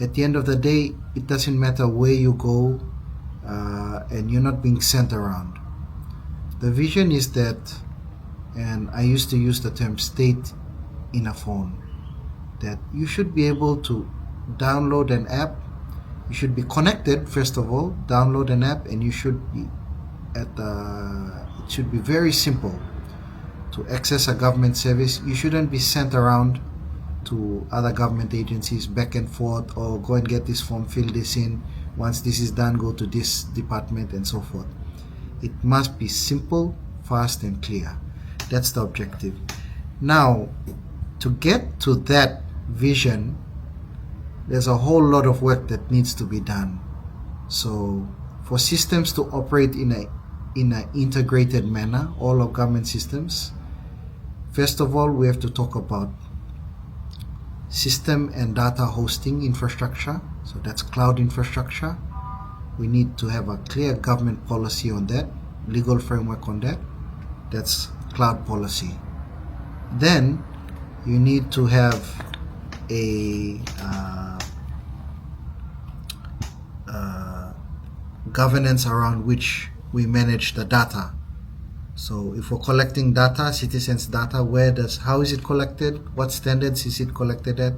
at the end of the day, it doesn't matter where you go, and you're not being sent around. The vision is that, and I used to use the term state in a phone, that you should be able to download an app. You should be connected, first of all, download an app, and you should be it should be very simple to access a government service. You shouldn't be sent around to other government agencies back and forth, or go and get this form, fill this in. Once this is done, go to this department and so forth. It must be simple, fast, and clear. That's the objective. Now, to get to that vision, there's a whole lot of work that needs to be done. So for systems to operate in an integrated manner, all of government systems, first of all, we have to talk about system and data hosting infrastructure. So that's cloud infrastructure. We need to have a clear government policy on that, legal framework on that. That's cloud policy. Then you need to have a governance around which we manage the data. So if we're collecting data, citizens' data, how is it collected? What standards is it collected at?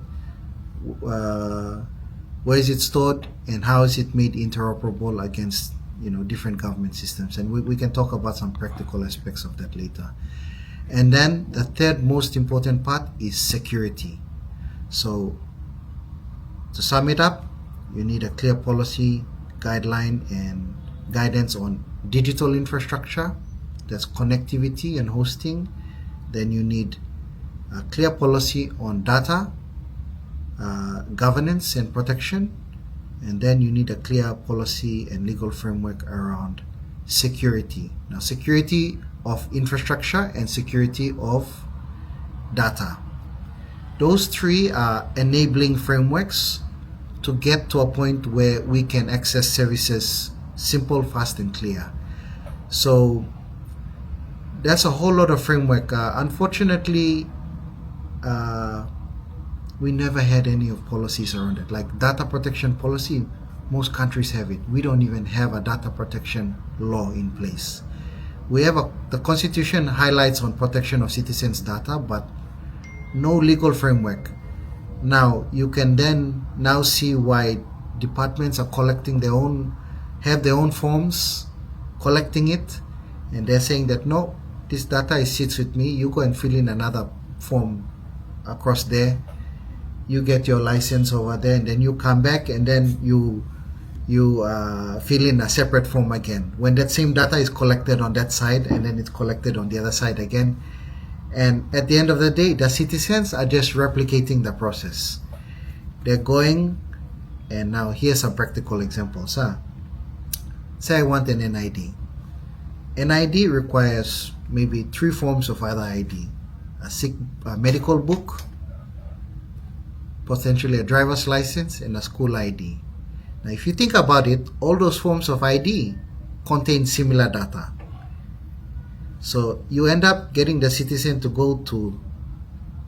Where is it stored? And how is it made interoperable against different government systems? And we can talk about some practical aspects of that later. And then the third most important part is security. So to sum it up, you need a clear policy, guideline, and guidance on digital infrastructure. That's connectivity and hosting. Then you need a clear policy on data, governance and protection. And then you need a clear policy and legal framework around security. Now, security of infrastructure and security of data. Those three are enabling frameworks to get to a point where we can access services simple, fast, and clear. So that's a whole lot of framework. Unfortunately, we never had any of policies around it. Like data protection policy, most countries have it. We don't even have a data protection law in place. We have the Constitution highlights on protection of citizens' data, but no legal framework. Now you can then now see why departments are have their own forms, collecting it, and they're saying that no, this data sits with me. You go and fill in another form across there. You get your license over there, and then you come back, and then you fill in a separate form again. When that same data is collected on that side, and then it's collected on the other side again. And at the end of the day, the citizens are just replicating the process. They're going, and now here's some practical examples. Say I want an NID. NID requires maybe 3 forms of other ID. A medical book, potentially a driver's license, and a school ID. Now if you think about it, all those forms of ID contain similar data. So you end up getting the citizen to go to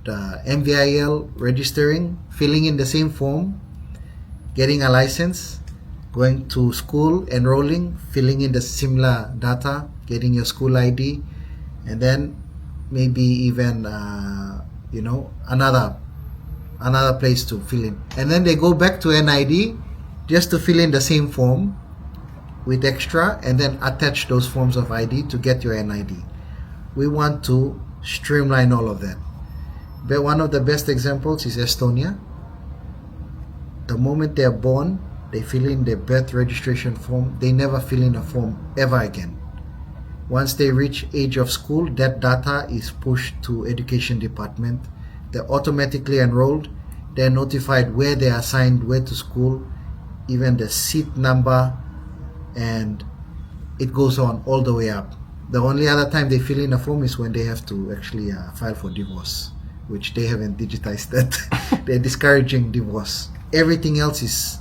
the MVIL registering, filling in the same form, getting a license, going to school, enrolling, filling in the similar data, getting your school ID, and then maybe even another place to fill in. And then they go back to NID just to fill in the same form with extra, and then attach those forms of ID to get your NID. We want to streamline all of that. But one of the best examples is Estonia. The moment they are born, they fill in their birth registration form. They never fill in a form ever again. Once they reach age of school, that data is pushed to education department. They're automatically enrolled. They're notified where they are assigned, where to school, even the seat number, and it goes on all the way up. The only other time they fill in a form is when they have to actually file for divorce, which they haven't digitized that. They're discouraging divorce. Everything else is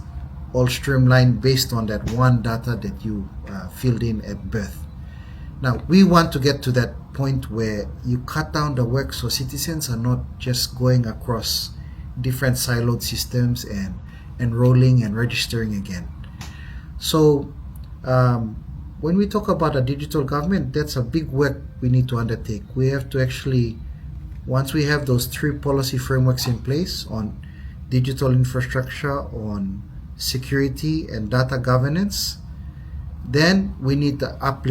all streamlined based on that one data that you filled in at birth. Now, we want to get to that point where you cut down the work so citizens are not just going across different siloed systems and enrolling and registering again. So when we talk about a digital government, that's a big work we need to undertake. We have to actually, once we have those 3 policy frameworks in place on digital infrastructure, on security and data governance, then we need the uplift